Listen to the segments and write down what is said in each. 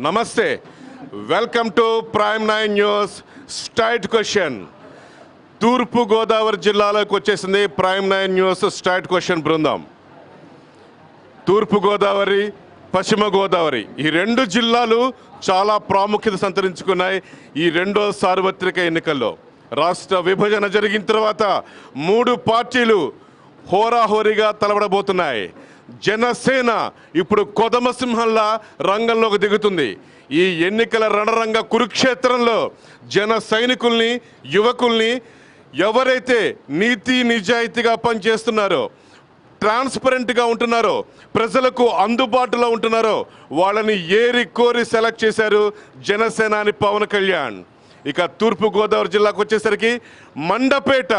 నమస్తే, welcome to prime 9 news straight question. తూర్పు గోదావరి జిల్లాలోకి వచ్చేసింది ప్రైమ్ 9 న్యూస్ స్ట్రైట్ క్వశ్చన్ బృందం. తూర్పు గోదావరి, పశ్చిమ గోదావరి ఈ రెండు జిల్లాలు చాలా ప్రాముఖ్యత సంతరించుకున్నాయి. ఈ రెండో సార్వత్రిక ఎన్నికల్లో రాష్ట్ర విభజన జరిగిన తర్వాత 3 పార్టీలు హోరాహోరీగా తలబడబోతున్నాయి. జనసేన ఇప్పుడు కొదమసింహంలా రంగంలోకి దిగుతుంది. ఈ ఎన్నికల రణరంగ కురుక్షేత్రంలో జన సైనికుల్ని, యువకుల్ని, ఎవరైతే నీతి నిజాయితీగా పనిచేస్తున్నారో, ట్రాన్స్పరెంట్గా ఉంటున్నారో, ప్రజలకు అందుబాటులో ఉంటున్నారో వాళ్ళని ఏరి కోరి సెలెక్ట్ చేశారు జనసేనాని పవన్ కళ్యాణ్. ఇక తూర్పుగోదావరి జిల్లాకు వచ్చేసరికి మండపేట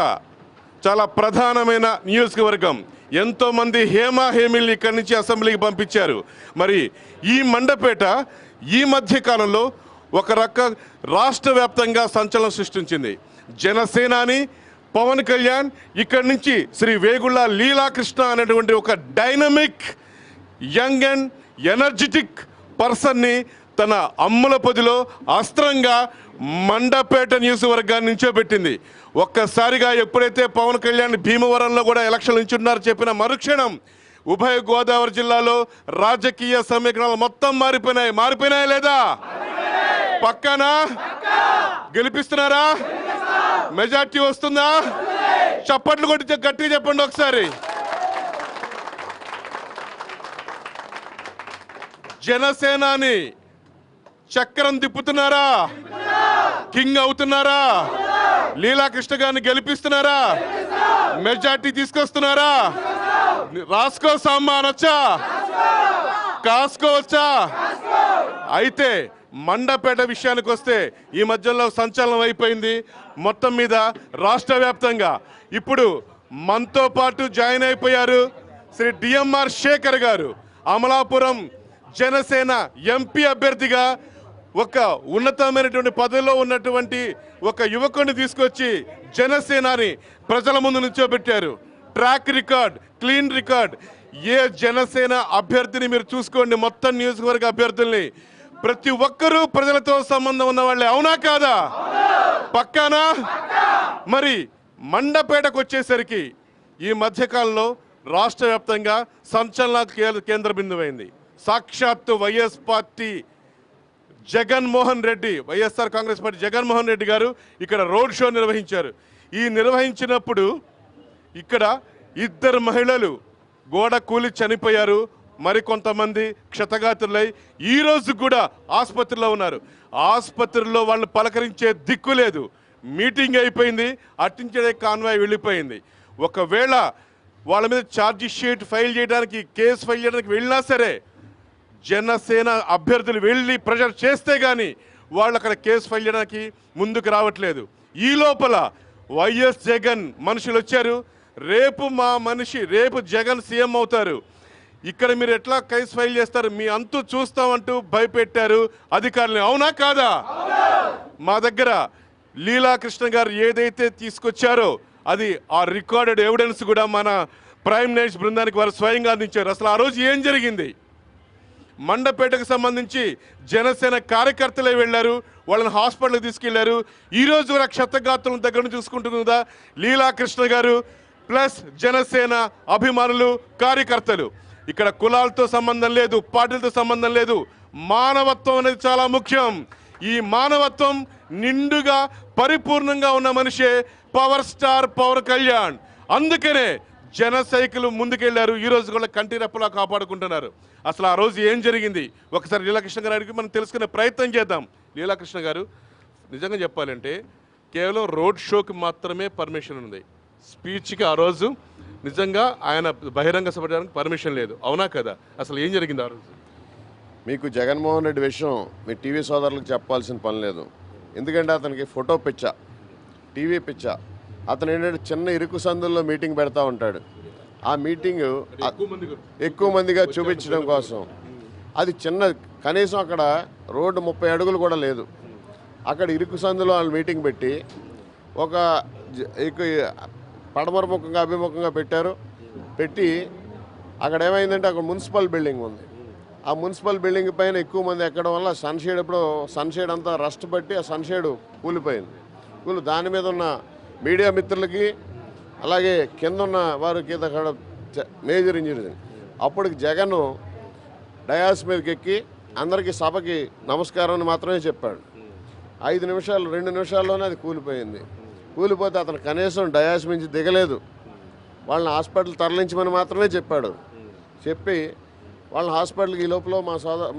చాలా ప్రధానమైన నియోజకవర్గం. ఎంతోమంది హేమీల్ని ఇక్కడి నుంచి అసెంబ్లీకి పంపించారు. మరి ఈ మండపేట ఈ మధ్య కాలంలో ఒక రాష్ట్ర వ్యాప్తంగా సంచలనం సృష్టించింది. జనసేనాని పవన్ కళ్యాణ్ ఇక్కడి నుంచి శ్రీ వేగుళ్ళ లీలాకృష్ణ అనేటువంటి ఒక డైనమిక్, యంగ్ అండ్ ఎనర్జెటిక్ పర్సన్ని తన అమ్ముల పొదిలో అస్త్రంగా మండపేట నియోజకవర్గాన్ని నించోబెట్టింది. ఒక్కసారిగా ఎప్పుడైతే పవన్ కళ్యాణ్ భీమవరంలో కూడా ఎలక్షన్లు నించున్నారో చెప్పిన మరుక్షణం ఉభయ గోదావరి జిల్లాలో రాజకీయ సమీకరణాలు మొత్తం మారిపోయినాయి లేదా? పక్కానా? గెలిపిస్తున్నారా? మెజార్టీ వస్తుందా? చప్పట్లు కొట్టి గట్టిగా చెప్పండి ఒకసారి. జనసేనాని చక్రం తిప్పుతున్నారా? కింగ్ అవుతున్నారా? లీలాకృష్ణ గారిని గెలిపిస్తున్నారా? మెజార్టీ తీసుకొస్తున్నారా? రాసుకో సామ్మా అనొచ్చా? కాసుకోవచ్చా? అయితే మండపేట విషయానికి వస్తే ఈ మధ్యలో సంచలనం అయిపోయింది. మొత్తం మీద రాష్ట్ర వ్యాప్తంగా ఇప్పుడు మనతో పాటు జాయిన్ అయిపోయారు శ్రీ డిఎంఆర్ శేఖర్ గారు. అమలాపురం జనసేన ఎంపీ అభ్యర్థిగా ఒక ఉన్నతమైనటువంటి పదవిలో ఉన్నటువంటి ఒక యువకుడిని తీసుకొచ్చి జనసేనాని ప్రజల ముందు నిల్చోబెట్టారు. Track record, clean record. ఏ జనసేన అభ్యర్థిని మీరు చూసుకోండి, మొత్తం నియోజకవర్గ అభ్యర్థుల్ని ప్రతి ఒక్కరూ ప్రజలతో సంబంధం ఉన్న వాళ్ళే. అవునా కాదా? పక్కానా? మరి మండపేటకు వచ్చేసరికి ఈ మధ్యకాలంలో రాష్ట్ర వ్యాప్తంగా సంచలన కేంద్ర బిందువైంది. సాక్షాత్తు YS party Jaganmohan Reddy, YSR Congress party Jaganmohan Reddy గారు ఇక్కడ రోడ్ షో నిర్వహించారు. ఈ నిర్వహించినప్పుడు ఇక్కడ 2 మహిళలు గోడ కూలి చనిపోయారు. మరికొంతమంది క్షతగాత్రులై ఈరోజు కూడా ఆసుపత్రిలో ఉన్నారు. ఆసుపత్రిలో వాళ్ళని పలకరించే దిక్కు లేదు. మీటింగ్ అయిపోయింది, అట్టించే కాన్వాయ్ వెళ్ళిపోయింది. ఒకవేళ వాళ్ళ మీద ఛార్జీ షీట్ ఫైల్ చేయడానికి, కేసు ఫైల్ చేయడానికి వెళ్ళినా సరే జనసేన అభ్యర్థులు వెళ్ళి ప్రెషర్ చేస్తే కానీ వాళ్ళు అక్కడ కేసు ఫైల్ చేయడానికి ముందుకు రావట్లేదు. ఈ లోపల వైఎస్ జగన్ మనుషులు వచ్చారు. రేపు జగన్ సీఎం అవుతారు, ఇక్కడ మీరు ఎట్లా కేసు ఫైల్ చేస్తారు, మీ అంతు చూస్తామంటూ భయపెట్టారు అధికారులు. అవునా కాదా? మా దగ్గర లీలాకృష్ణ గారు ఏదైతే తీసుకొచ్చారో అది ఆ రికార్డెడ్ ఎవిడెన్స్ కూడా మన ప్రైమ్ నైట్స్ బృందానికి వారు స్వయంగా అందించారు. అసలు ఆ రోజు ఏం జరిగింది? మండపేటకు సంబంధించి జనసేన కార్యకర్తలే వెళ్ళారు, వాళ్ళని హాస్పిటల్కి తీసుకెళ్లారు. ఈరోజు కూడా క్షతగాత్రుల దగ్గర నుంచి చూసుకుంటుందా లీలాకృష్ణ గారు ప్లస్ జనసేన అభిమానులు, కార్యకర్తలు. ఇక్కడ కులాలతో సంబంధం లేదు, పార్టీలతో సంబంధం లేదు. మానవత్వం అనేది చాలా ముఖ్యం. ఈ మానవత్వం నిండుగా పరిపూర్ణంగా ఉన్న మనిషే పవర్ స్టార్ పవన్ కళ్యాణ్. అందుకనే జన సైకిల్ ముందుకెళ్లారు. ఈ రోజు కూడా కంటి రెప్పలా కాపాడుకుంటున్నారు. అసలు ఆ రోజు ఏం జరిగింది ఒకసారి లీలాకృష్ణ గారు అడిగి మనం తెలుసుకునే ప్రయత్నం చేద్దాం. లీలాకృష్ణ గారు, నిజంగా చెప్పాలంటే కేవలం రోడ్ షోకి మాత్రమే పర్మిషన్ ఉంది, స్పీచ్కి ఆ రోజు నిజంగా ఆయన బహిరంగ సభడానికి పర్మిషన్ లేదు. అవునా కదా? అసలు ఏం జరిగింది ఆ రోజు? మీకు జగన్మోహన్ రెడ్డి విషయం మీ టీవీ సోదరులకు చెప్పాల్సిన పని లేదు. ఎందుకంటే అతనికి ఫోటో పిచ్చ, టీవీ పిచ్చ. అతను ఏంటంటే చిన్న ఇరుకు సందుల్లో మీటింగ్ పెడతా ఉంటాడు. ఆ మీటింగ్ ఎక్కువ మందిగా చూపించడం కోసం అది చిన్న, కనీసం అక్కడ రోడ్డు 30 అడుగులు కూడా లేదు. అక్కడ ఇరుకు సందులో వాళ్ళు మీటింగ్ పెట్టి ఒక పడమర ముఖంగా అభిముఖంగా పెట్టి అక్కడ ఏమైందంటే అక్కడ మున్సిపల్ బిల్డింగ్ ఉంది. ఆ మున్సిపల్ బిల్డింగ్ పైన ఎక్కువ మంది ఎక్కడం వల్ల సన్షేడ్ ఎప్పుడో సన్షేడ్ అంతా రస్ట్ పట్టి ఆ సన్షేడ్ కూలిపోయింది. దాని మీద ఉన్న మీడియా మిత్రులకి అలాగే కింద ఉన్న వారికి అక్కడ మేజర్ ఇంజరీస్. అప్పటికి జగన్ డయాస్ మీదకి ఎక్కి అందరికీ సభకి నమస్కారం అని మాత్రమే చెప్పాడు. 2 నిమిషాల్లోనే అది కూలిపోతే అతను కనీసం డయాస్ నుంచి దిగలేదు. వాళ్ళని హాస్పిటల్ తరలించమని మాత్రమే చెప్పాడు. చెప్పి వాళ్ళని హాస్పిటల్కి ఈ లోపల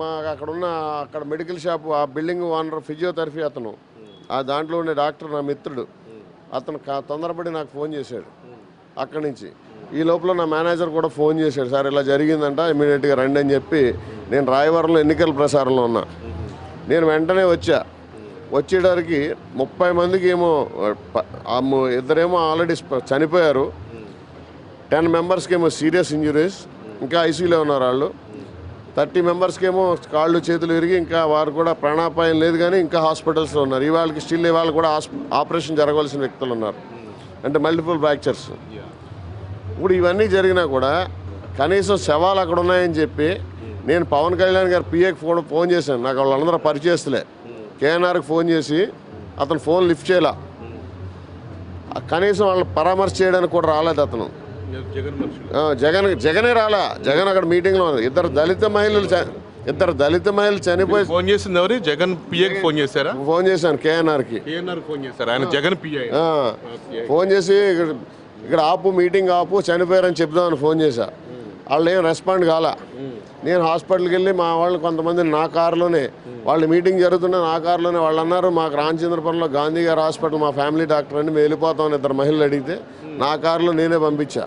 మా అక్కడ మెడికల్ షాపు ఆ బిల్డింగ్ ఓనర్ ఫిజియోథెరపీ అతను ఆ దాంట్లో ఉండే డాక్టర్ నా మిత్రుడు అతను తొందరపడి నాకు ఫోన్ చేశాడు అక్కడి నుంచి. ఈ లోపల నా మేనేజర్ కూడా ఫోన్ చేశాడు, సార్ ఇలా జరిగిందంట ఇమీడియట్గా రండి అని చెప్పి. నేను రాయవరంలో ఎన్నికల ప్రచారంలో ఉన్నా. నేను వెంటనే వచ్చేటరికి 30 మందికి ఏమో ఇద్దరేమో ఆల్రెడీ చనిపోయారు, 10 మెంబర్స్కి ఏమో సీరియస్ ఇంజరీస్, ఇంకా ఐసీయూలో ఉన్నారు వాళ్ళు. 30 మెంబర్స్కి ఏమో కాళ్ళు చేతులు విరిగి ఇంకా వారు కూడా ప్రాణాపాయం లేదు కానీ ఇంకా హాస్పిటల్స్లో ఉన్నారు. ఇవాళ కూడా ఆపరేషన్ జరగవలసిన వ్యక్తులు ఉన్నారు, అంటే మల్టిపుల్ ఫ్రాక్చర్స్. ఇప్పుడు ఇవన్నీ జరిగినా కూడా కనీసం శవాలు అక్కడ ఉన్నాయని చెప్పి నేను పవన్ కళ్యాణ్ గారు పిఏకి ఫోన్ చేశాను. నాకు వాళ్ళందరూ పరిచయస్తులే. కేఎన్ఆర్కి ఫోన్ చేసి అతను ఫోన్ లిఫ్ట్ చేయలే. కనీసం వాళ్ళని పరామర్శ చేయడానికి కూడా రాలేదు అతను. జగనే రాలా. జగన్ అక్కడ మీటింగ్లో ఇద్దరు దళిత మహిళలు చనిపోయి ఫోన్ చేసింది ఎవరు? జగన్ పిఏకి ఫోన్ చేశారా? ఫోన్ చేశాను కేఎన్ఆర్కి. ఫోన్ చేశారు ఆయన జగన్ పిఏ. ఫోన్ చేసి ఇక్కడ మీటింగ్ ఆపు చనిపోయారని చెప్దామని ఫోన్ చేశా. వాళ్ళు ఏం రెస్పాండ్ కాలా. నేను హాస్పిటల్కి వెళ్ళి మా వాళ్ళు కొంతమంది నా కారులోనే వాళ్ళు మీటింగ్ జరుగుతున్న నా కారులోనే వాళ్ళు అన్నారు మాకు రామచంద్రపురంలో గాంధీ గారి హాస్పిటల్ మా ఫ్యామిలీ డాక్టర్ అండి మేము వెళ్ళిపోతామని ఇద్దరు మహిళలు అడిగితే నా కారులో నేనే పంపించా.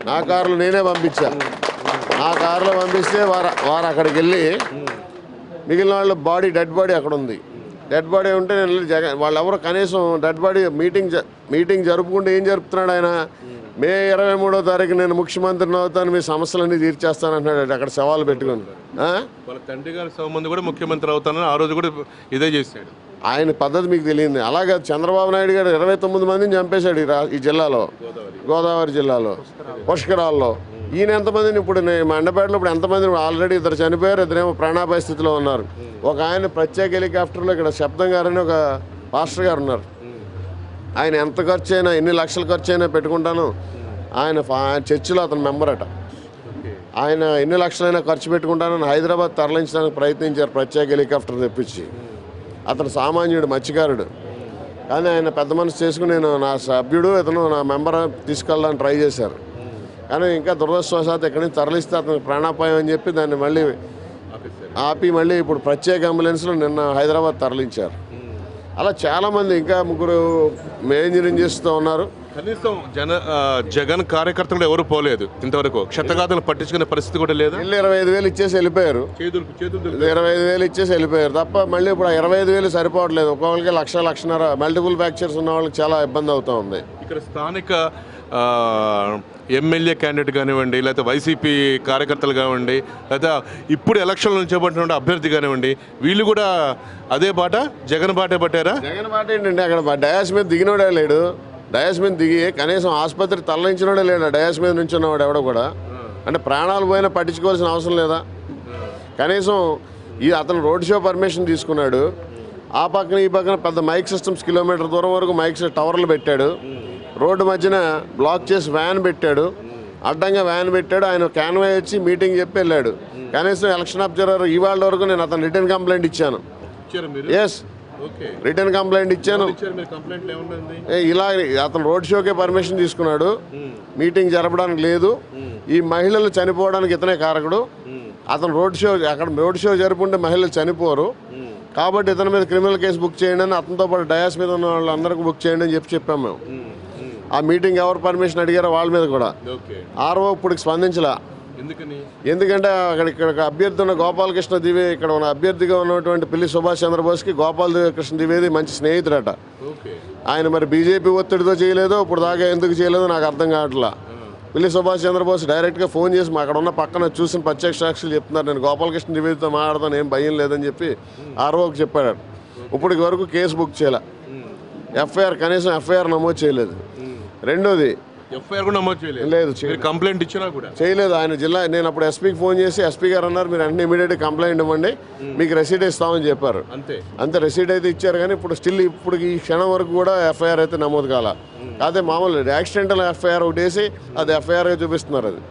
నా కారులో పంపిస్తే వారు అక్కడికి వెళ్ళి మిగిలిన వాళ్ళ డెడ్ బాడీ అక్కడ ఉంది. డెడ్ బాడీ ఉంటే నేను జగన్ వాళ్ళెవరో కనీసం డెడ్ బాడీ మీటింగ్ జరుపుకుంటే ఏం జరుపుతున్నాడు ఆయన? మే 23వ తారీఖు నేను ముఖ్యమంత్రిని అవుతాను, మీ సమస్యలన్నీ తీర్చేస్తాను అంటున్నాడు అక్కడ సవాలు పెట్టుకుని. వాళ్ళ తండ్రి గారి సంబంధం కూడా ముఖ్యమంత్రి అవుతానని ఆ రోజు కూడా ఇదే చేశాడు. ఆయన పద్ధతి మీకు తెలియదు. అలాగే చంద్రబాబు నాయుడు గారు 29 మందిని చంపేశాడు ఈ జిల్లాలో, గోదావరి జిల్లాలో పుష్కరాల్లో. ఈయన ఎంతమందిని ఇప్పుడు మండపేటలో ఇప్పుడు ఎంతమంది ఆల్రెడీ ఇద్దరు చనిపోయారు, ఇద్దరేమో ప్రాణాపాయ స్థితిలో ఉన్నారు. ఒక ఆయన ప్రత్యేక హెలికాప్టర్లో ఇక్కడ శబ్దం గారని ఒక పాస్టర్ గారు ఉన్నారు. ఆయన ఎంత ఖర్చు అయినా ఎన్ని లక్షల ఖర్చు అయినా పెట్టుకుంటాను. ఆయన చర్చిలో అతను మెంబర్ అట. ఆయన ఎన్ని లక్షలైనా ఖర్చు పెట్టుకుంటానని హైదరాబాద్ తరలించడానికి ప్రయత్నించారు ప్రత్యేక హెలికాప్టర్ తెప్పించి. అతను సామాన్యుడు, మత్స్యకారుడు. కానీ ఆయన పెద్ద మనసు చేసుకుని నేను నా సభ్యుడు ఇతను నా మెంబర్ తీసుకెళ్ళడానికి ట్రై చేశారు. కానీ ఇంకా దురదృష్టవశాత్తు ఎక్కడి నుంచి తరలిస్తే అతనికి ప్రాణాపాయం అని చెప్పి దాన్ని మళ్ళీ ఆపి మళ్ళీ ఇప్పుడు ప్రత్యేక అంబులెన్స్లో నిన్న హైదరాబాద్ తరలించారు. అలా చాలామంది ఇంకా 3 ఇంజనీరింగ్ చేస్తూ ఉన్నారు. కనీసం జగన్ కార్యకర్తలు కూడా ఎవరు పోలేదు ఇంతవరకు. క్షతగాథలు పట్టించుకునే పరిస్థితి కూడా లేదు. 25,000 ఇచ్చేసి వెళ్ళిపోయారు. 25,000 ఇచ్చేసి వెళ్ళిపోయారు తప్ప మళ్ళీ ఇప్పుడు 25,000 సరిపోవట్లేదు. ఒక్కొక్కరికి 1,00,000 మల్టిపుల్ ఫ్రాక్చర్స్ ఉన్న వాళ్ళకి చాలా ఇబ్బంది అవుతూ ఉంది. ఇక్కడ స్థానిక ఎమ్మెల్యే క్యాండిడేట్ కానివ్వండి, లేకపోతే వైసీపీ కార్యకర్తలు కానివ్వండి, లేదా ఇప్పుడు ఎలక్షన్లు నుంచోబట్టిన అభ్యర్థి కానివ్వండి, వీళ్ళు కూడా అదే బాట జగన్ బాటే పట్టారా? జగన్ బాట ఏంటంటే అక్కడ డయాస్ మీద దిగినోడే లేడు. డయాస్ మీద దిగి కనీసం ఆసుపత్రి తరలించినోడే లేడు. డయాస్ మీద నుంచి ఉన్నవాడు ఎవడో కూడా. అంటే ప్రాణాలు పోయినా పట్టించుకోవాల్సిన అవసరం లేదా? కనీసం అతను రోడ్ షో పర్మిషన్ తీసుకున్నాడు. ఆ పక్కన ఈ పక్కన పెద్ద మైక్ సిస్టమ్స్ కిలోమీటర్ దూరం వరకు మైక్ టవర్లు పెట్టాడు. రోడ్డు మధ్యన బ్లాక్ చేసి వ్యాన్ పెట్టాడు, అడ్డంగా వ్యాన్ పెట్టాడు. ఆయన క్యాన్వాయ్ వచ్చి మీటింగ్ చెప్పి వెళ్ళాడు. కనీసం ఎలక్షన్ అబ్జర్వర్ ఇవాళ వరకు నేను అతను రిటర్న్ కంప్లైంట్ ఇచ్చాను. రిటర్న్ కంప్లైంట్ ఇచ్చాను. ఇలా అతను రోడ్ షోకే పర్మిషన్ తీసుకున్నాడు, మీటింగ్ జరపడానికి లేదు. ఈ మహిళలు చనిపోవడానికి ఇతనే కారకుడు. అతను రోడ్ షో జరుపుకుంటే మహిళలు చనిపోరు కాబట్టి ఇతని మీద క్రిమినల్ కేసు బుక్ చేయండి అని అతనితో పాటు డయాస్ మీద ఉన్న వాళ్ళందరికీ బుక్ చేయండి అని చెప్పాము మేము. ఆ మీటింగ్ ఎవరు పర్మిషన్ అడిగారో వాళ్ళ మీద కూడా. ఆర్ఓ ఇప్పుడు స్పందించలా. ఎందుకంటే ఇక్కడ అభ్యర్థి ఉన్న గోపాలకృష్ణ ద్వివేది, ఇక్కడ ఉన్న అభ్యర్థిగా ఉన్నటువంటి పిల్లి సుభాష్ చంద్రబోస్కి గోపాలకృష్ణ ద్వివేది మంచి స్నేహితుడట. ఆయన మరి బీజేపీ ఒత్తిడితో చేయలేదో ఇప్పుడు దాకా ఎందుకు చేయలేదో నాకు అర్థం కావట్లా. పిల్లి సుభాష్ చంద్రబోస్ డైరెక్ట్గా ఫోన్ చేసి అక్కడ ఉన్న పక్కన చూసిన ప్రత్యక్ష సాక్షులు చెప్తున్నారు నేను గోపాలకృష్ణ ద్వివేదితో మాట్లాడతాను, ఏం భయం లేదని చెప్పి ఆర్ఓకి చెప్పాడు. ఇప్పటికి వరకు కేసు బుక్ చేయాల, కనీసం ఎఫ్ఐఆర్ నమోదు చేయలేదు. రెండోది ఎఫ్ఐఆర్ కూడా నమోదు చేయలేదు. లేదు, మీరు కంప్లైంట్ ఇచ్చినా కూడా చేయలేదు. ఆయన జిల్లా నేను అప్పుడు ఎస్పీకి ఫోన్ చేసి ఎస్పీ గారు అన్నారు మీరు వెంటనే ఇమీడియట్గా కంప్లైంట్ ఇవ్వండి, మీకు రెసీట్ ఇస్తామని చెప్పారు. అంతే రెసీట్ అయితే ఇచ్చారు, కానీ ఇప్పుడు స్టిల్ ఇప్పుడు ఈ క్షణం వరకు కూడా ఎఫ్ఐఆర్ అయితే నమోదు కాల. అదే మామూలు యాక్సిడెంటల్ ఎఫ్ఐఆర్ ఒకటి వేసి అది ఎఫ్ఐఆర్గా చూపిస్తున్నారు. అది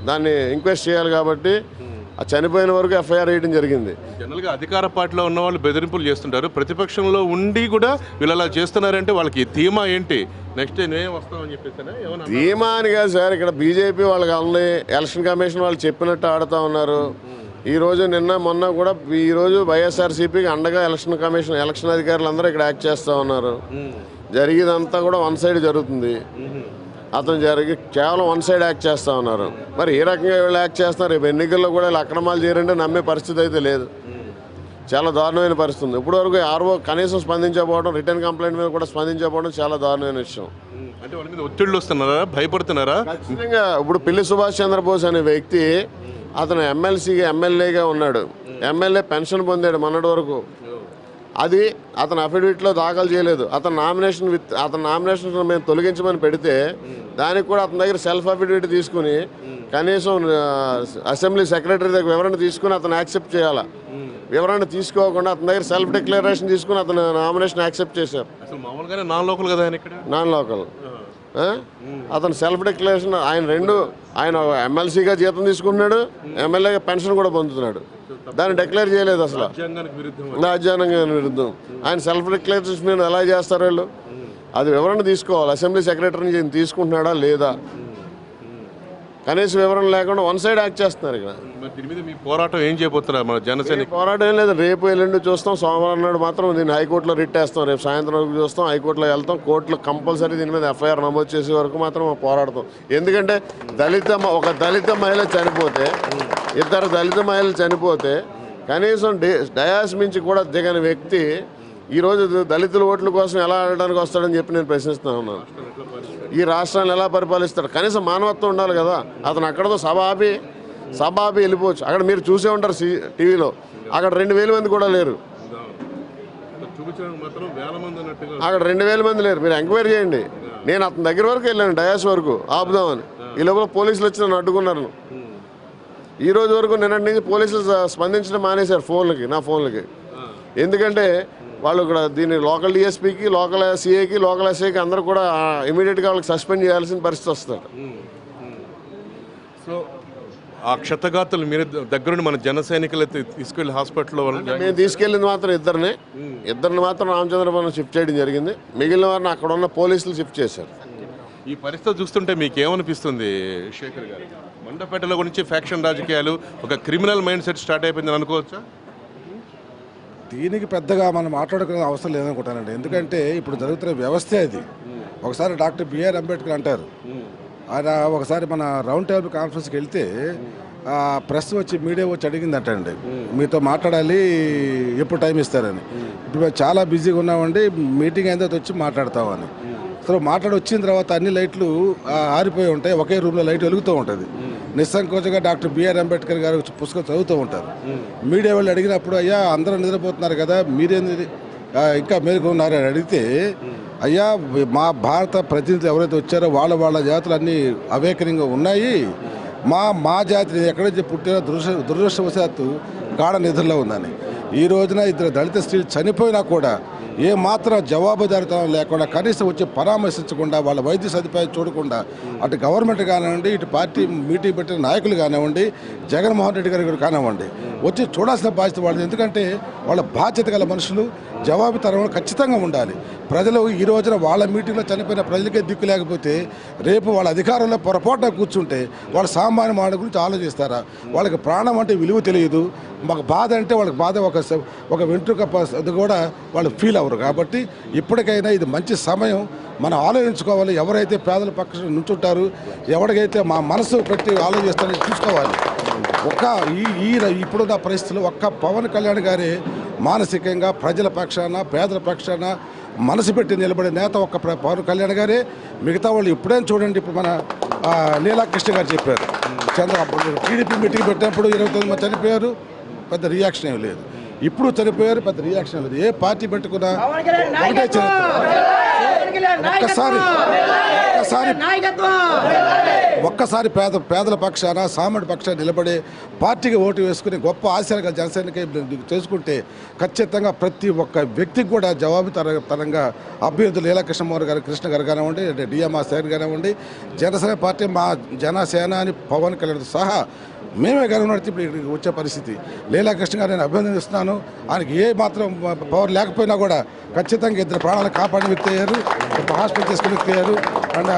దాన్ని ఎంక్వైరీ చేయాలి కాబట్టి ఆ చనిపోయిన వరకు ఎఫ్ఐఆర్ వేయడం జరిగింది. జనరల్గా అధికార పార్టీలో ఉన్న వాళ్ళు బెదిరింపులు చేస్తుంటారు, ప్రతిపక్షంలో ఉండి కూడా వీళ్ళు అలా చేస్తున్నారంటే వాళ్ళకి ధీమా ఏంటి? నెక్స్ట్ నేనేం వస్తామని చెప్పేసి ధీమా అని కాదు సార్, ఇక్కడ బీజేపీ వాళ్ళకి అన్ని ఎలక్షన్ కమిషన్ వాళ్ళు చెప్పినట్టు ఆడుతూ ఉన్నారు. ఈరోజు నిన్న మొన్న కూడా ఈరోజు వైఎస్ఆర్సీపీకి అండగా ఎలక్షన్ అధికారులు అందరూ ఇక్కడ యాక్ట్ చేస్తూ ఉన్నారు. జరిగేదంతా కూడా వన్ సైడ్ జరుగుతుంది. అతను కేవలం వన్ సైడ్ యాక్ట్ చేస్తూ ఉన్నారు. మరి ఏ రకంగా వీళ్ళు యాక్ట్ చేస్తున్నారు? రేపు ఎన్నికల్లో కూడా వీళ్ళు అక్రమాలు చేయాలంటే నమ్మే పరిస్థితి అయితే లేదు. చాలా దారుణమైన పరిస్థితి ఉంది. ఇప్పుడు వరకు ఆర్ఓ కనీసం స్పందించకపోవడం, రిటర్న్ కంప్లైంట్ మీద కూడా స్పందించకపోవడం చాలా దారుణమైన విషయం. అంటే వాళ్ళ మీద ఒత్తిళ్ళు వస్తున్నారా, భయపడుతున్నారా? ఖచ్చితంగా. ఇప్పుడు పిల్లి సుభాష్ చంద్రబోస్ అనే వ్యక్తి అతను ఎమ్మెల్యేగా ఉన్నాడు. ఎమ్మెల్యే పెన్షన్ పొందాడు మొన్నటి వరకు. అది అతను అఫిడవిట్లో దాఖలు చేయలేదు. అతను నామినేషన్ మేము తొలగించమని పెడితే దానికి కూడా అతని దగ్గర సెల్ఫ్ అఫిడవిట్ తీసుకుని కనీసం అసెంబ్లీ సెక్రటరీ దగ్గర వివరణ తీసుకుని అతను యాక్సెప్ట్ చేయాలా. వివరణ తీసుకోకుండా అతని దగ్గర సెల్ఫ్ డిక్లరేషన్ తీసుకుని అతను నామినేషన్ యాక్సెప్ట్ చేశారు. నాన్ లోకల్ అతను సెల్ఫ్ డిక్లరేషన్ ఆయన ఎమ్మెల్సీగా జీతం తీసుకుంటున్నాడు, ఎమ్మెల్యేగా పెన్షన్ కూడా పొందుతున్నాడు. దాన్ని డిక్లేర్ చేయలేదు అసలు. రాజ్యాంగానికి విరుద్ధం. ఆయన సెల్ఫ్ డిక్లరేషన్ మీద ఎలా చేస్తారు వీళ్ళు? అది వివరణ తీసుకోవాలి. అసెంబ్లీ సెక్రటరీ నుంచి తీసుకుంటున్నాడా లేదా కనీసం వివరణ లేకుండా వన్ సైడ్ యాక్ట్ చేస్తున్నారు. ఇక్కడ పోరాటం ఏం చేయబోతున్నారు మన జనసేన? పోరాటం ఏం లేదు, రేపు ఎల్లుండి చూస్తాం. సోమవారం నాడు మాత్రం దీన్ని హైకోర్టులో రిట్ వేస్తాం. రేపు సాయంత్రం వరకు చూస్తాం, హైకోర్టులో వెళ్తాం. కోర్టులో కంపల్సరీ దీని మీద ఎఫ్ఐఆర్ నమోదు చేసే వరకు మాత్రం పోరాడతాం. ఎందుకంటే ఒక దళిత మహిళ చనిపోతే, ఇద్దరు దళిత మహిళలు చనిపోతే కనీసం డయాస్ మించి కూడా దిగని వ్యక్తి ఈరోజు దళితుల ఓట్ల కోసం ఎలా ఆడడానికి వస్తాడని చెప్పి నేను ప్రశ్నిస్తూ ఉన్నాను. ఈ రాష్ట్రాన్ని ఎలా పరిపాలిస్తాడు? కనీసం మానవత్వం ఉండాలి కదా. అతను అక్కడతో సభ ఆపి వెళ్ళిపోవచ్చు. అక్కడ మీరు చూసే ఉంటారు టీవీలో, అక్కడ 2000 మంది కూడా లేరు. అక్కడ 2000 మంది లేరు. మీరు ఎంక్వైరీ చేయండి. నేను అతని దగ్గర వరకు వెళ్ళాను, డయాస్ వరకు ఆపుదామని. ఈ లోపల పోలీసులు వచ్చి నన్ను అడ్డుకున్నారు. ఈ రోజు వరకు నిన్నటి నుంచి పోలీసులు స్పందించడం మానేశారు నా ఫోన్లకి. ఎందుకంటే వాళ్ళు ఇక్కడ దీన్ని లోకల్ డిఎస్పీకి, లోకల్ సిఐకి, లోకల్ ఎస్ఐకి అందరూ కూడా ఇమీడియట్గా వాళ్ళకి సస్పెండ్ చేయాల్సిన పరిస్థితి వస్తుంది. సో ఆ క్షతగాతులు మీరు దగ్గరుండి మన జన సైనికులు తీసుకెళ్లి హాస్పిటల్లో మేము తీసుకెళ్ళింది మాత్రం ఇద్దరిని మాత్రం రామచంద్రపురం షిఫ్ట్ చేయడం జరిగింది. మిగిలిన వారిని అక్కడ ఉన్న పోలీసులు షిఫ్ట్ చేశారు. ఈ పరిస్థితి చూస్తుంటే మీకేమనిపిస్తుంది శేఖర్ గారు? మండపేటలో గురించి ఫ్యాక్షన్ రాజకీయాలు, ఒక క్రిమినల్ మైండ్ సెట్ స్టార్ట్ అయిపోయిందని అనుకోవచ్చా? దీనికి పెద్దగా మనం మాట్లాడుకునే అవసరం లేదనుకుంటానండి. ఎందుకంటే ఇప్పుడు జరుగుతున్న వ్యవస్థే అది. ఒకసారి డాక్టర్ బిఆర్ అంబేద్కర్ అంటారు, ఆయన ఒకసారి మన రౌండ్ టేబుల్ కాన్ఫరెన్స్కి వెళ్తే ప్రెస్ వచ్చి మీడియా వచ్చి అడిగిందంటండి, మీతో మాట్లాడాలి, ఎప్పుడు టైం ఇస్తారని. ఇప్పుడు మేము చాలా బిజీగా ఉన్నామండి, మీటింగ్ అయిన తర్వాత వచ్చి మాట్లాడతామని. సో మాట్లాడి వచ్చిన తర్వాత అన్ని లైట్లు ఆరిపోయి ఉంటాయి, ఒకే రూమ్లో లైట్ వెలుగుతూ ఉంటుంది. నిస్సంకోచంగా డాక్టర్ బిఆర్ అంబేద్కర్ గారు పుస్తకం చదువుతూ ఉంటారు. మీడియా వాళ్ళు అడిగినప్పుడు, అయ్యా అందరూ నిద్రపోతున్నారు కదా, మీరేంది ఇంకా మేలుకున్నారు అని అడిగితే, అయ్యా మా భారత ప్రతినిధులు ఎవరైతే వచ్చారో వాళ్ళ జాతులు అన్నీ అవేకనంగా ఉన్నాయి, మా జాతి ఎక్కడైతే పుట్టినా దురదృష్టవశాత్తు గాఢ నిద్రలో ఉందని. ఈ రోజున ఇద్దరు దళిత స్త్రీలు చనిపోయినా కూడా ఏ మాత్రం జవాబుదారితనం లేకుండా, కనీసం వచ్చి పరామర్శించకుండా, వాళ్ళ వైద్య సదుపాయం చూడకుండా, అటు గవర్నమెంట్ కానివ్వండి, ఇటు పార్టీ మీటింగ్ పెట్టిన నాయకులు కానివ్వండి, జగన్మోహన్ రెడ్డి గారు కానివ్వండి, వచ్చి చూడాల్సిన బాధ్యత వాళ్ళది. ఎందుకంటే వాళ్ళ బాధ్యత గల మనుషులు, జవాబుతనం ఖచ్చితంగా ఉండాలి. ప్రజలు ఈ రోజున వాళ్ళ మీటింగ్లో చనిపోయిన ప్రజలకే దిక్కు లేకపోతే, రేపు వాళ్ళ అధికారంలో పొరపాటున కూర్చుంటే వాళ్ళ సామాన్య మానవుల గురించి ఆలోచిస్తారా? వాళ్ళకి ప్రాణం అంటే విలువ తెలియదు. మాకు బాధ అంటే వాళ్ళకి బాధ ఒక వెంట్రుక అది కూడా వాళ్ళు ఫీల్ అవ్వరు. కాబట్టి ఇప్పటికైనా ఇది మంచి సమయం, మనం ఆలోచించుకోవాలి. ఎవరైతే పేదల పక్షం నుంచుంటారు, ఎవరికైతే మా మనసు పెట్టి ఆలోచిస్తారని చూసుకోవాలి. ఇప్పుడున్న పరిస్థితుల్లో పవన్ కళ్యాణ్ గారే మానసికంగా ప్రజల పక్షాన, పేదల పక్షాన మనసు పెట్టి నిలబడే నేత పవన్ కళ్యాణ్ గారే. మిగతా వాళ్ళు ఇప్పుడేం చూడండి, ఇప్పుడు మన లీలాకృష్ణ గారు చెప్పారు, టీడీపీ మీటింగ్ పెట్టినప్పుడు 29 మంది చనిపోయారు, పెద్ద రియాక్షన్ ఏం లేదు. ఇప్పుడు చనిపోయారు, పెద్ద రియాక్షన్ లేదు. ఏ పార్టీ పెట్టుకున్నా ఒకటే చరిత్ర. ఒక్కసారి పేదల పక్షాన సామాన్య పక్షాన నిలబడి పార్టీకి ఓటు వేసుకుని గొప్ప ఆశయాలుగా జనసేనకి చేసుకుంటే ఖచ్చితంగా ప్రతి ఒక్క వ్యక్తికి కూడా జవాబుదారీతనంగా అభ్యర్థులు లీలాకృష్ణమోహన్ గారు, కృష్ణ గారు కానివ్వండి, డిఎంఆర్ సేన్ కానివ్వండి, జనసేన పార్టీ మా జనసేన అని పవన్ కళ్యాణ్ సహా మేమే గర్వనడితే ఇప్పుడు ఇక్కడికి వచ్చే పరిస్థితి. లీలాకృష్ణ గారు నేను అభినందిస్తున్నాను. ఆయనకి ఏ మాత్రం పవర్ లేకపోయినా కూడా ఖచ్చితంగా ఇద్దరు ప్రాణాలు కాపాడిన వ్యక్తి అయ్యారు, హాస్పిటల్ తీసుకునే వ్యక్తి అయ్యారు. అండ్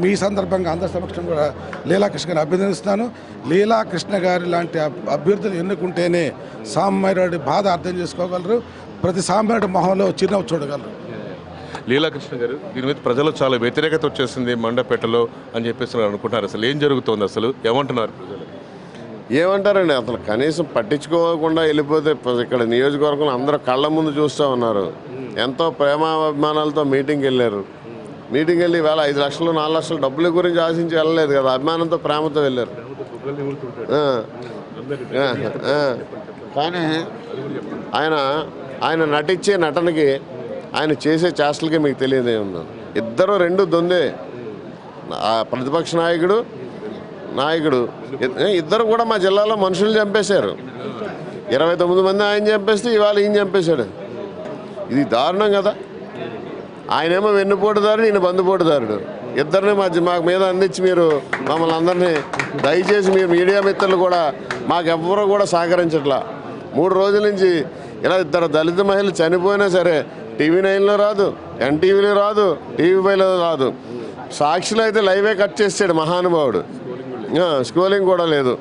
మీ సందర్భంగా అందరి సమక్షం కూడా లీలాకృష్ణ గారిని అభినందిస్తున్నాను. లీలాకృష్ణ గారి లాంటి అభ్యర్థులు ఎన్నుకుంటేనే సామాన్యుడి బాధ అర్థం చేసుకోగలరు, ప్రతి సామాన్యుడి మొహంలో చిరునవ్వు చూడగలరు. లీలాకృష్ణ గారు, దీని మీద ప్రజలు చాలా వ్యతిరేకత వచ్చేసింది మండపేటలో అని చెప్పేసి అనుకుంటున్నారు. అసలు ఏం జరుగుతుంది, అసలు ఏమంటున్నారు ప్రజలు? ఏమంటారండి, అసలు కనీసం పట్టించుకోకుండా వెళ్ళిపోతే ఇక్కడ నియోజకవర్గంలో అందరూ కళ్ళ ముందు చూస్తూ ఉన్నారు. ఎంతో ప్రేమాభిమానాలతో మీటింగ్కి వెళ్ళారు. మీటింగ్ వెళ్ళి వేళ 5 లక్షలు 4 లక్షలు డబ్బుల గురించి ఆశించి వెళ్ళలేదు కదా, అభిమానంతో ప్రేమతో వెళ్ళారు. కానీ ఆయన నటించే నటనకి, ఆయన చేసే చేష్టలకి మీకు తెలియదే ఉంది. ఇద్దరు రెండు దొందే, ప్రతిపక్ష నాయకుడు ఇద్దరు కూడా మా జిల్లాలో మనుషులు చంపేశారు. 29 మంది ఆయన చంపేస్తే ఇవాళ ఈయన చంపేశాడు. ఇది దారుణం కదా. ఆయనేమో వెన్నుపోటుదారుడు, ఈయన బందుపోటుదారుడు. ఇద్దరిని మాకు మీద అందించి మీరు మమ్మల్ని అందరినీ దయచేసి మీరు మీడియా మిత్రులు కూడా మాకెవ్వరూ కూడా సహకరించట్లా. 3 రోజుల నుంచి ఇలా ఇద్దరు దళిత మహిళలు చనిపోయినా సరే TV9లో రాదు, NTVలో రాదు, TV5లో రాదు. సాక్షిలో అయితే లైవే కట్ చేసాడు మహానుభావుడు. స్కూలింగ్ కూడా లేదు.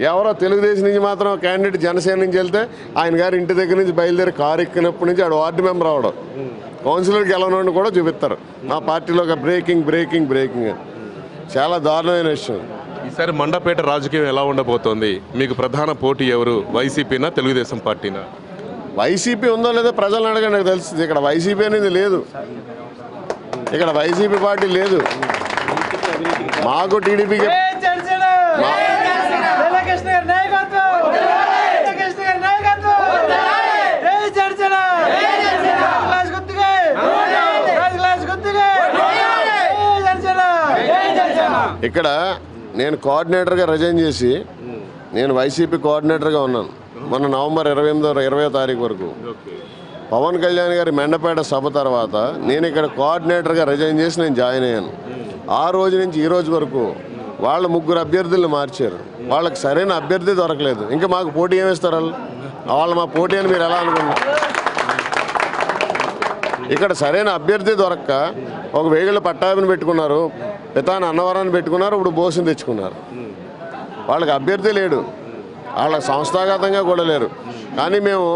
ఎవరో తెలుగుదేశం నుంచి మాత్రం క్యాండిడేట్ జనసేన నుంచి వెళ్తే ఆయన గారు ఇంటి దగ్గర నుంచి బయలుదేరి కారు ఎక్కినప్పటి నుంచి ఆడు వార్డు మెంబర్ అవడం, కౌన్సిలర్కి వెళ్ళనని కూడా చూపిస్తారు. మా పార్టీలో ఒక బ్రేకింగ్ చాలా దారుణమైన విషయం. ఈసారి మండపేట రాజకీయం ఎలా ఉండబోతోంది? మీకు ప్రధాన పోటీ ఎవరు? వైసీపీనా, తెలుగుదేశం పార్టీనా? వైసీపీ ఉందో లేదో ప్రజలను అడగండి, నాకు తెలుస్తుంది. ఇక్కడ వైసీపీ అనేది లేదు, ఇక్కడ వైసీపీ పార్టీ లేదు. మాకు టీడీపీకి ఇక్కడ నేను కోఆర్డినేటర్గా రిజైన్ చేసి నేను వైసీపీ కోఆర్డినేటర్గా ఉన్నాను మొన్న నవంబర్ 20వ తారీఖు వరకు. పవన్ కళ్యాణ్ గారి మెండపేట సభ తర్వాత నేను ఇక్కడ కోఆర్డినేటర్గా రిజైన్ చేసి నేను జాయిన్ అయ్యాను. ఆ రోజు నుంచి ఈ రోజు వరకు వాళ్ళు 3 అభ్యర్థులను మార్చారు. వాళ్ళకి సరైన అభ్యర్థి దొరకలేదు. ఇంకా మాకు పోటీ ఏమిస్తారు వాళ్ళు మా పోటీ అని మీరు ఎలా అనుకున్నారు? ఇక్కడ సరైన అభ్యర్థి దొరక్క ఒక వేగుళ్ళ పట్టాభిని పెట్టుకున్నారు, పితాని అన్నవరాన్ని పెట్టుకున్నారు, ఇప్పుడు బోసుని తెచ్చుకున్నారు. వాళ్ళకి అభ్యర్థి లేడు, వాళ్ళకి సంస్థాగతంగా కూడా లేరు. కానీ మేము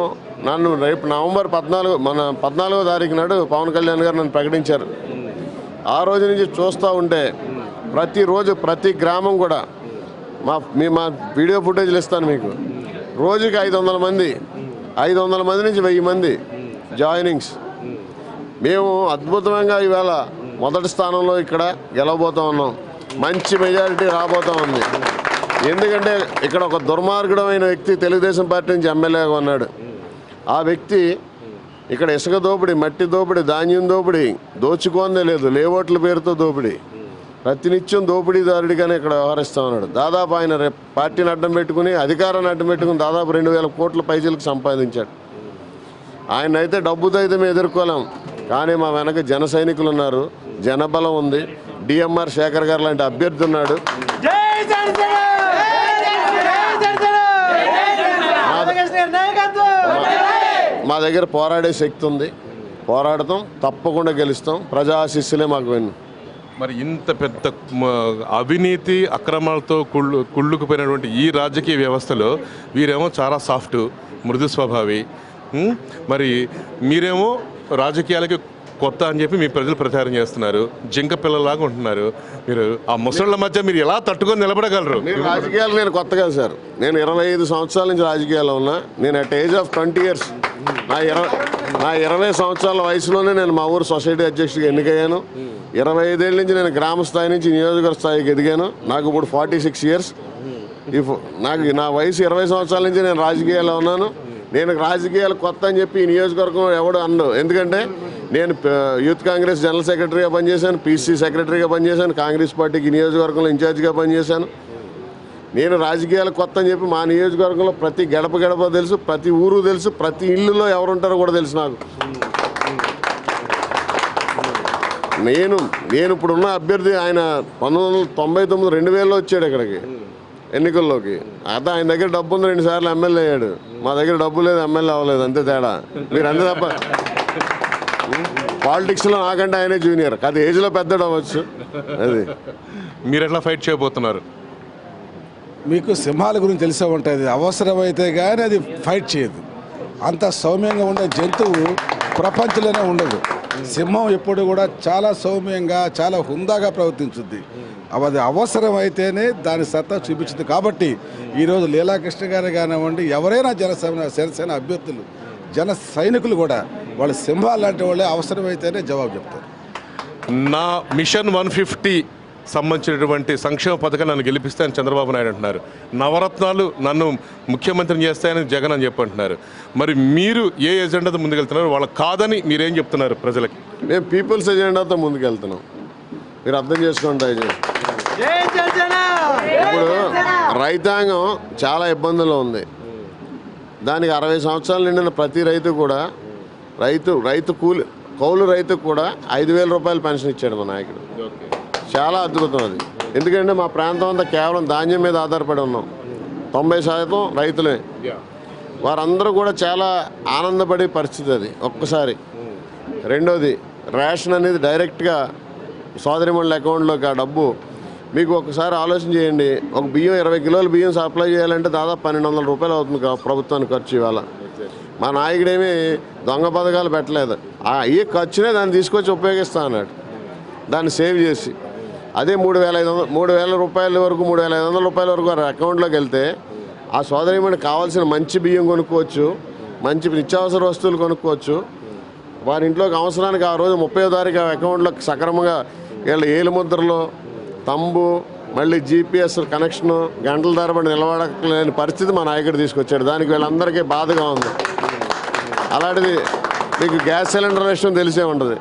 నన్ను రేపు నవంబర్ 14వ తారీఖు నాడు పవన్ కళ్యాణ్ గారు నన్ను ప్రకటించారు. ఆ రోజు నుంచి చూస్తూ ఉంటే ప్రతిరోజు ప్రతి గ్రామం కూడా మా వీడియో ఫుటేజ్లు ఇస్తాను మీకు. రోజుకి 500 మంది నుంచి 1000 మంది జాయినింగ్స్. మేము అద్భుతంగా ఈవేళ మొదటి స్థానంలో ఇక్కడ గెలవబోతూ ఉన్నాం. మంచి మెజారిటీ రాబోతూ ఉంది. ఎందుకంటే ఇక్కడ ఒక దుర్మార్గుడమైన వ్యక్తి తెలుగుదేశం పార్టీ నుంచి ఎమ్మెల్యేగా ఉన్నాడు. ఆ వ్యక్తి ఇక్కడ ఇసుక దోపిడీ, మట్టి దోపిడీ, ధాన్యం దోపిడీ, దోచుకోందే లేదు, లేఅవుట్ల పేరుతో దోపిడీ, ప్రతినిత్యం దోపిడీదారుడిగానే ఇక్కడ వ్యవహరిస్తూ ఉన్నాడు. దాదాపు ఆయన పార్టీని అడ్డం పెట్టుకుని, అధికారాన్ని అడ్డం పెట్టుకుని దాదాపు 2000 కోట్ల పైసలకు సంపాదించాడు. ఆయన అయితే డబ్బుతో అయితే మేము ఎదుర్కోలేం. కానీ మా వెనక జన సైనికులు ఉన్నారు, జనబలం ఉంది. డిఎంఆర్ శేఖర్ గారు లాంటి అభ్యర్థి ఉన్నాడు. మా దగ్గర పోరాడే శక్తి ఉంది. పోరాడతాం, తప్పకుండా గెలుస్తాం. ప్రజా ఆశీస్సులే మాకు వెన్ను. మరి ఇంత పెద్ద అవినీతి అక్రమాలతో కుళ్ళుకుపోయినటువంటి ఈ రాజకీయ వ్యవస్థలో వీరేమో చాలా సాఫ్ట్, మృదు స్వభావి. మరి మీరేమో రాజకీయాలకి కొత్త అని చెప్పి మీ ప్రజలు ప్రచారం చేస్తున్నారు. జింక పిల్లలాగా ఉంటున్నారు. మీరు ఆ ముసళ్ళ మధ్య మీరు ఎలా తట్టుకొని నిలబడగలరు? రాజకీయాలు నేను కొత్త కాదు సార్. నేను 25 సంవత్సరాల నుంచి రాజకీయాల్లో ఉన్నా. నేను అట్ ఏజ్ ఆఫ్ 20 years, నా 20 సంవత్సరాల వయసులోనే నేను మా ఊరు సొసైటీ అధ్యక్షుడిగా ఎన్నికయ్యాను. 25 ఏళ్ళ నుంచి నేను గ్రామ స్థాయి నుంచి నియోజకవర్గ స్థాయికి ఎదిగాను. నాకు ఇప్పుడు 46 years. నా వయసు 20 సంవత్సరాల నుంచి నేను రాజకీయాల్లో ఉన్నాను. నేను రాజకీయాలు కొత్త అని చెప్పి ఈ నియోజకవర్గంలో ఎవడు అనడు. ఎందుకంటే నేను యూత్ కాంగ్రెస్ జనరల్ సెక్రటరీగా పనిచేశాను, పీసీ సెక్రటరీగా పనిచేశాను, కాంగ్రెస్ పార్టీకి నియోజకవర్గంలో ఇన్ఛార్జిగా పనిచేశాను. నేను రాజకీయాలు కొత్త అని చెప్పి మా నియోజకవర్గంలో ప్రతి గడప గడప తెలుసు, ప్రతి ఊరు తెలుసు, ప్రతి ఇల్లులో ఎవరుంటారో కూడా తెలుసు నాకు. నేను ఇప్పుడున్న అభ్యర్థి ఆయన 1999 2000లో వచ్చాడు ఇక్కడికి ఎన్నికల్లోకి. అయితే ఆయన దగ్గర డబ్బు ఉంది, 2 సార్లు ఎమ్మెల్యే అయ్యాడు. మా దగ్గర డబ్బు లేదు, ఎమ్మెల్యే అవ్వలేదు, అంతే తేడా. మీరు అంతే తప్ప పాలిటిక్స్లో నాకంటే ఆయనే జూనియర్, అది ఏజ్లో పెద్దడు అవ్వచ్చు. అది మీరు ఎట్లా ఫైట్ చేయబోతున్నారు? మీకు సింహాల గురించి తెలిసే ఉంటుంది, అవసరమైతే కానీ అది ఫైట్ చేయదు. అంత సౌమ్యంగా ఉండే జంతువు ప్రపంచంలోనే ఉండదు. సింహం ఎప్పుడు కూడా చాలా సౌమ్యంగా, చాలా హుందాగా ప్రవర్తించుద్ది. అది అవసరమైతేనే దాని సత్తా చూపించింది. కాబట్టి ఈరోజు లీలాకృష్ణ గారు కానివ్వండి, ఎవరైనా జనసేన అభ్యర్థులు, జన సైనికులు కూడా వాళ్ళు సింహాలు లాంటి వాళ్ళే, అవసరమైతేనే జవాబు చెప్తారు. నా మిషన్ 150 సంబంధించినటువంటి సంక్షేమ పథకం నన్ను గెలిపిస్తాయని చంద్రబాబు నాయుడు అంటున్నారు. నవరత్నాలు నన్ను ముఖ్యమంత్రిని చేస్తాయని జగన్ అని చెప్పంటున్నారు. మరి మీరు ఏ ఎజెండాతో ముందుకెళ్తున్నారు? వాళ్ళకి కాదని మీరేం చెప్తున్నారు ప్రజలకి? మేము పీపుల్స్ ఎజెండాతో ముందుకెళ్తున్నాం. మీరు అర్థం చేసుకోండి. ఇప్పుడు రైతాంగం చాలా ఇబ్బందుల్లో ఉంది. దానికి 60 సంవత్సరాలు నిండిన ప్రతి రైతు కూడా కౌలు రైతుకు కూడా 5,000 రూపాయలు పెన్షన్ ఇచ్చాడు మా నాయకుడు. చాలా అద్భుతం అది. ఎందుకంటే మా ప్రాంతం అంతా కేవలం ధాన్యం మీద ఆధారపడి ఉన్నాం. 90% రైతులే. వారందరూ కూడా చాలా ఆనందపడే పరిస్థితి అది ఒక్కసారి. రెండోది, రేషన్ అనేది డైరెక్ట్గా సోదరిమణుల అకౌంట్లోకి ఆ డబ్బు. మీకు ఒకసారి ఆలోచన చేయండి, ఒక బియ్యం 20 కిలోల బియ్యం సప్లై చేయాలంటే దాదాపు 1,200 రూపాయలు అవుతుంది ప్రభుత్వానికి ఖర్చు. ఇవాళ మా నాయకుడేమీ దొంగ పథకాలు పెట్టలేదు. ఈ ఖర్చునే దాన్ని తీసుకొచ్చి ఉపయోగిస్తా అన్నాడు, దాన్ని సేవ్ చేసి. అదే 3,000 రూపాయల వరకు, 3,500 రూపాయల వరకు వారి అకౌంట్లోకి వెళ్తే ఆ సోదరిమణికి కావాల్సిన మంచి బియ్యం కొనుక్కోవచ్చు, మంచి నిత్యావసర వస్తువులు కొనుక్కోవచ్చు. వారి ఇంట్లోకి అవసరానికి ఆ రోజు 30వ తారీఖు అకౌంట్లోకి సక్రమంగా వీళ్ళ ఏలుముద్రలో తంబు, మళ్ళీ జీపీఎస్ కనెక్షను, గంటల తరబడి నిలబడలేని పరిస్థితి మా నాయకుడు తీసుకొచ్చాడు. దానికి వీళ్ళందరికీ బాధగా ఉంది. అలాంటిది మీకు గ్యాస్ సిలిండర్ విషయం తెలిసే ఉంటుంది.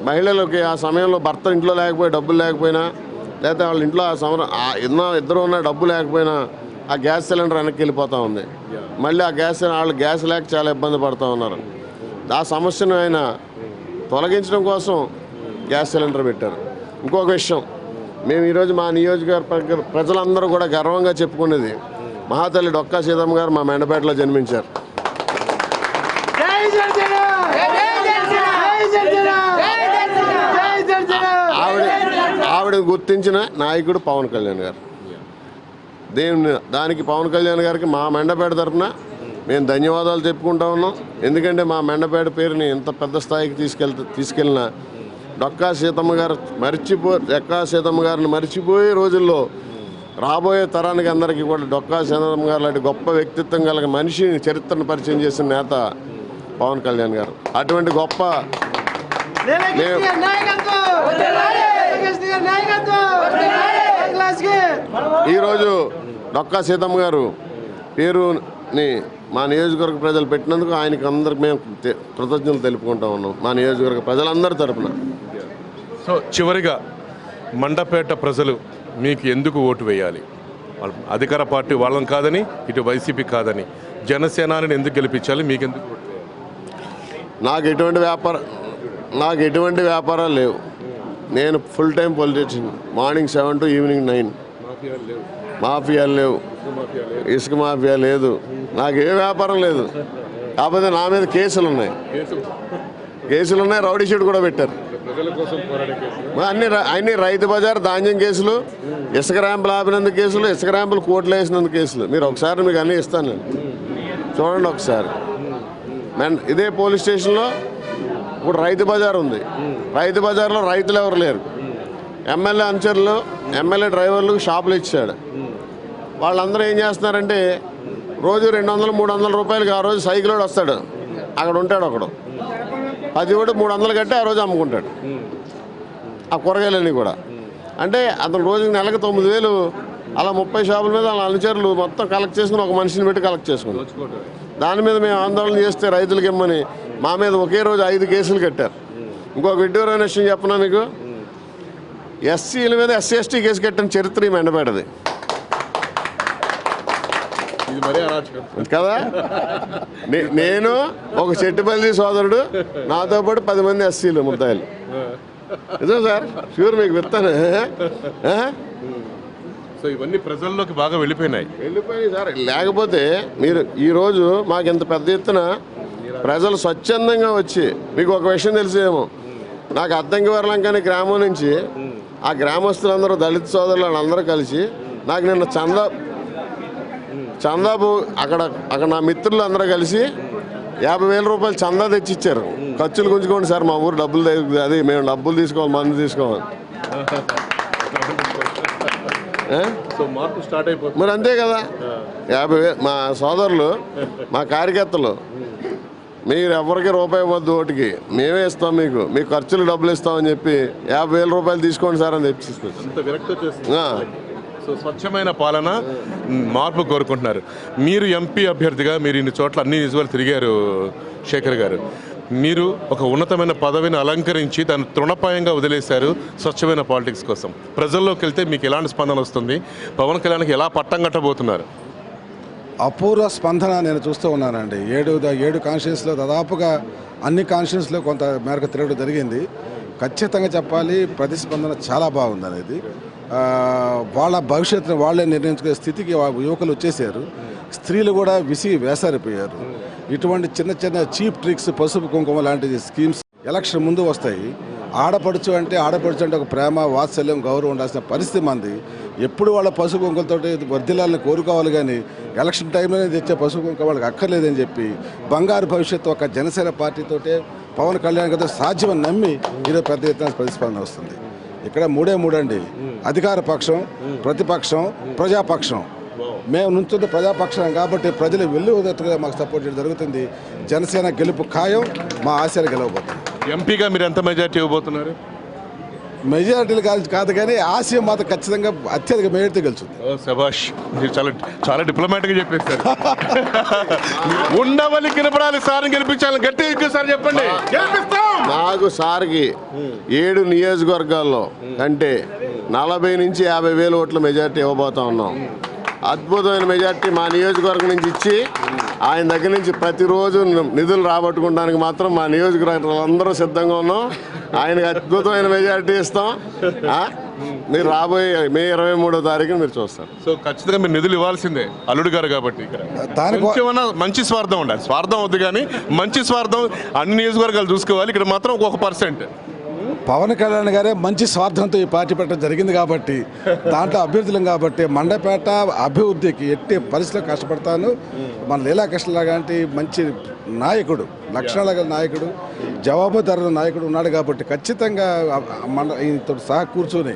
మహిళలకి ఆ సమయంలో భర్త ఇంట్లో లేకపోయి, డబ్బులు లేకపోయినా, లేకపోతే వాళ్ళ ఇంట్లో ఇద్దరు ఉన్న డబ్బు లేకపోయినా ఆ గ్యాస్ సిలిండర్ వెనక్కి వెళ్ళిపోతూ ఉంది. మళ్ళీ ఆ వాళ్ళు గ్యాస్ లేక చాలా ఇబ్బంది పడుతూ ఉన్నారు. ఆ సమస్యను ఆయన తొలగించడం కోసం గ్యాస్ సిలిండర్ పెట్టారు. ఇంకొక విషయం, మేము ఈరోజు మా నియోజకవర్గ ప్రజలందరూ కూడా గర్వంగా చెప్పుకునేది, మహాతల్లి డొక్కా సీతమ్మ గారు మా మెండపేటలో జన్మించారు. ఆవిడ గుర్తించిన నాయకుడు పవన్ కళ్యాణ్ గారు. దానికి పవన్ కళ్యాణ్ గారికి మా మెండపేట తరఫున మేము ధన్యవాదాలు చెప్పుకుంటా ఉన్నాం. ఎందుకంటే మా మెండపేట పేరుని ఎంత పెద్ద స్థాయికి తీసుకెళ్ళిన డొక్కా సీతమ్మ గారిని మర్చిపోయే రోజుల్లో రాబోయే తరానికి అందరికీ కూడా డొక్కా సీతమ్మ గారు లాంటి గొప్ప వ్యక్తిత్వం కలిగిన మనిషిని చరిత్రను పరిచయం చేసిన నేత పవన్ కళ్యాణ్ గారు. అటువంటి గొప్ప ఈరోజు డొక్కా సీతమ్మ గారు పేరుని మా నియోజకవర్గ ప్రజలు పెట్టినందుకు ఆయనకి అందరికి మేము కృతజ్ఞతలు తెలుపుకుంటా ఉన్నాం మా నియోజకవర్గ ప్రజలందరి తరపున. సో చివరిగా మండపేట ప్రజలు మీకు ఎందుకు ఓటు వేయాలి? అధికార పార్టీ వాళ్ళని కాదని, ఇటు వైసీపీ కాదని, జనసేనాని ఎందుకు గెలిపించాలి? మీకు ఎందుకు ఓటు వేయాలి? నాకు ఎటువంటి వ్యాపారాలు లేవు. నేను full time politician. Morning 7 to evening 9. మాఫియాలు లేవు, ఇసుక మాఫియా లేదు, నాకు ఏ వ్యాపారం లేదు. కాకపోతే నా మీద కేసులు ఉన్నాయి, రౌడీ షీట్ కూడా పెట్టారు. అన్ని రైతు బజార్ ధాన్యం కేసులు, ఇసుక ర్యాంపులు ఆపినందుకు కేసులు, ఇసుక ర్యాంపులు కోట్లు వేసినందుకు కేసులు. మీరు ఒకసారి మీకు అన్నీ ఇస్తాను నేను, చూడండి ఒకసారి. ఇదే పోలీస్ స్టేషన్లో ఇప్పుడు రైతు బజార్ ఉంది. రైతు బజార్లో రైతులు ఎవరు లేరు. ఎమ్మెల్యే అనుచరులు, ఎమ్మెల్యే డ్రైవర్లకు షాపులు ఇచ్చాడు. వాళ్ళందరూ ఏం చేస్తున్నారంటే రోజు 200-300 రూపాయలకి ఆ రోజు సైకిల్ వస్తాడు, అక్కడ ఉంటాడు ఒకడు 10 కూడా 300 కట్టి ఆ రోజు అమ్ముకుంటాడు ఆ కూరగాయలన్నీ కూడా. అంటే అతను రోజుకి నెలకు 9,000 అలా 30 షాపుల మీద వాళ్ళ అనుచరులు మొత్తం కలెక్ట్ చేసుకుని ఒక మనిషిని పెట్టి కలెక్ట్ చేసుకున్నాం. దాని మీద మేము ఆందోళన చేస్తే రైతులకి ఇమ్మని మా మీద ఒకే రోజు 5 కేసులు కట్టారు. ఇంకొక విడ్డూరమైన విషయం చెప్పనా మీకు, ఎస్సీల మీద ఎస్సీ ఎస్టీ కేసు కట్టిన చరిత్ర ఈ మెండపేటది ఇది మరీ అరాచకం కదా. నేను ఒక చెట్టుపల్లి సోదరుడు, నాతో పాటు 10 మంది ఎస్సీలు ముద్దాయిలు. నిజం సార్, షూర్ మీకు విత్తాను. సో ఇవన్నీ ప్రజల్లోకి బాగా వెళ్ళిపోయినాయి సార్. లేకపోతే మీరు ఈరోజు మాకు ఇంత పెద్ద ఎత్తున ప్రజలు స్వచ్ఛందంగా వచ్చి, మీకు ఒక విషయం తెలిసేమో, నాకు అద్దంకి వర్లంకని గ్రామం నుంచి ఆ గ్రామస్తులందరూ దళిత సోదరులు వాళ్ళందరూ కలిసి నాకు నిన్న చందాపు అక్కడ నా మిత్రులు అందరూ కలిసి 50,000 రూపాయలు చందా తెచ్చిచ్చారు. ఖర్చులు గుంజుకోండి సార్, మా ఊరు డబ్బులు అది మేము డబ్బులు తీసుకోవాలి, మందు తీసుకోవాలి. సో మార్పు స్టార్ట్ అయిపోతుంది మరి అంతే కదా. 50,000 మా సోదరులు, మా కార్యకర్తలు, మీరు ఎవరికి రూపాయి ఇవ్వద్దు, ఓటుకి మేమే ఇస్తాం, మీకు ఖర్చులు డబ్బులు ఇస్తామని చెప్పి 50,000 రూపాయలు తీసుకోండి సార్ అని తెప్పించుకోవచ్చు. అంత విరక్తి వచ్చేస్తుంది. సో స్వచ్ఛమైన పాలన, మార్పు కోరుకుంటున్నారు. మీరు ఎంపీ అభ్యర్థిగా మీరు ఇన్ని చోట్ల అన్ని నిజాలు తిరిగారు శేఖర్ గారు. మీరు ఒక ఉన్నతమైన పదవిని అలంకరించి దాన్ని తృణప్రాయంగా వదిలేశారు స్వచ్ఛమైన పాలిటిక్స్ కోసం. ప్రజల్లోకి వెళ్తే మీకు ఎలాంటి స్పందన వస్తుంది? పవన్ కళ్యాణ్కి ఎలా పట్టం కట్టబోతున్నారు? అపూర్వ స్పందన నేను చూస్తూ ఉన్నానండి. 7 కాన్స్టిట్యూన్సీలో దాదాపుగా అన్ని కాన్స్టిట్యూన్సీలో కొంత మేరకు తిరగడం జరిగింది. ఖచ్చితంగా చెప్పాలి, ప్రతిస్పందన చాలా బాగుంది అనేది. వాళ్ళ భవిష్యత్తును వాళ్ళే నిర్ణయించుకునే స్థితికి యువకులు వచ్చేసారు. స్త్రీలు కూడా విసిగి వేసారిపోయారు. ఇటువంటి చిన్న చిన్న చీప్ ట్రిక్స్, పసుపు కుంకుమ లాంటి స్కీమ్స్ ఎలక్షన్ ముందు వస్తాయి. ఆడపడుచు అంటే ఒక ప్రేమ, వాత్సల్యం, గౌరవం ఉండాల్సిన పరిస్థితి మంది. ఎప్పుడు వాళ్ళ పసుపు కుంకులతో వర్ధిల్లాలని కోరుకోవాలి, కానీ ఎలక్షన్ టైంలోనే తెచ్చే పసుపు కుంకుమ వాళ్ళకి అక్కర్లేదని చెప్పి బంగారు భవిష్యత్తు ఒక జనసేన పార్టీతోటే పవన్ కళ్యాణ్ గారితో సాధ్యమని నమ్మి ఈరోజు పెద్ద ఎత్తున ప్రతిస్పందన వస్తుంది. ఇక్కడ 3 అండి, అధికార పక్షం, ప్రతిపక్షం, ప్రజాపక్షం. మేము నుంచుంది ప్రజాపక్షం కాబట్టి ప్రజలు వెల్లువెత్తుగా మాకు సపోర్ట్ చేయడం జరుగుతుంది. జనసేన గెలుపు ఖాయం, మా ఆశయాలు గెలవబోతుంది. ఎంపీగా మీరు ఎంత మెజార్టీ ఇవ్వబోతున్నారు? మెజారిటీలు కాదు కానీ ఆశయం మాత్రం ఖచ్చితంగా అత్యధిక మెజార్టీ గెలుచుంది. శభాష్, మీరు చాలా డిప్లొమాటిక్గా చెప్పేస్తారు. ఉండవల్లి కినపడాలి, సార్ని గెలిపించాలని గట్టిగా సార్ చెప్పండి. నాకు సార్కి 7 నియోజకవర్గాల్లో అంటే 40 నుంచి 50,000 ఓట్ల మెజార్టీ ఇవ్వబోతా ఉన్నాం. అద్భుతమైన మెజార్టీ మా నియోజకవర్గం నుంచి ఇచ్చి ఆయన దగ్గర నుంచి ప్రతిరోజు నిధులు రాబట్టుకోవడానికి మాత్రం మా నియోజకవర్గాలందరూ సిద్ధంగా ఉన్నాం. ఆయనకు అద్భుతమైన మెజార్టీ ఇస్తాం. మీరు రాబోయే మే 23వ తారీఖున మీరు చూస్తారు. సో ఖచ్చితంగా మీరు నిధులు ఇవ్వాల్సిందే, అల్లుడు గారు కాబట్టి. ఇక్కడ మంచి స్వార్థం ఉండాలి. స్వార్థం వద్దు కానీ మంచి స్వార్థం అన్ని నియోజకవర్గాలు చూసుకోవాలి. ఇక్కడ మాత్రం 1%. పవన్ కళ్యాణ్ గారే మంచి స్వార్థంతో ఈ పార్టీ పెట్టడం జరిగింది కాబట్టి, దాంట్లో అభ్యర్థులం కాబట్టి మండపేట అభివృద్ధికి ఎట్టి పరిస్థితిలో కష్టపడతాను. మన లీలాకృష్ణ లాంటి మంచి నాయకుడు, లక్షణాల గల నాయకుడు, జవాబుదారు నాయకుడు ఉన్నాడు కాబట్టి ఖచ్చితంగా ఈయనతో సహా కూర్చొని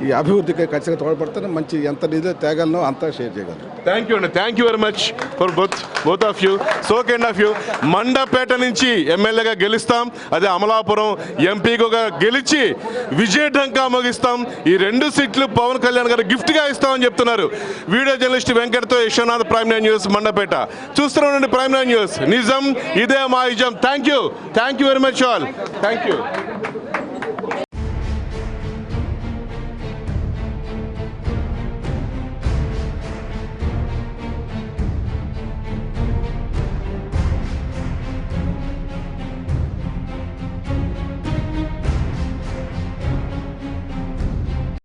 ఈ అభివృద్ధికి ఖచ్చితంగా తోడ్పడతాను. మంచి ఎంత నిధులు తేగలనో అంతా షేర్ చేయగలరు. థ్యాంక్ యూ అండి. Thank you very much for both of you. So kind of you. Mandapeta నుంచి ఎమ్మెల్యేగా గెలుస్తాం, అదే అమలాపురం ఎంపీగా గెలిచి విజయఢంకా మోగిస్తాం. ఈ 2 సీట్లు పవన్ కళ్యాణ్ గారు గిఫ్ట్గా ఇస్తామని చెప్తున్నారు. వీడియో జర్నలిస్ట్ వెంకట్తో యశ్వనాథ్, ప్రైమ్ 9 న్యూస్, మండపేట. చూస్తూనే ఉండండి ప్రైమ్ 9 న్యూస్. నిజం ఇదే మా ఇజం. Thank you very much all. Thank you.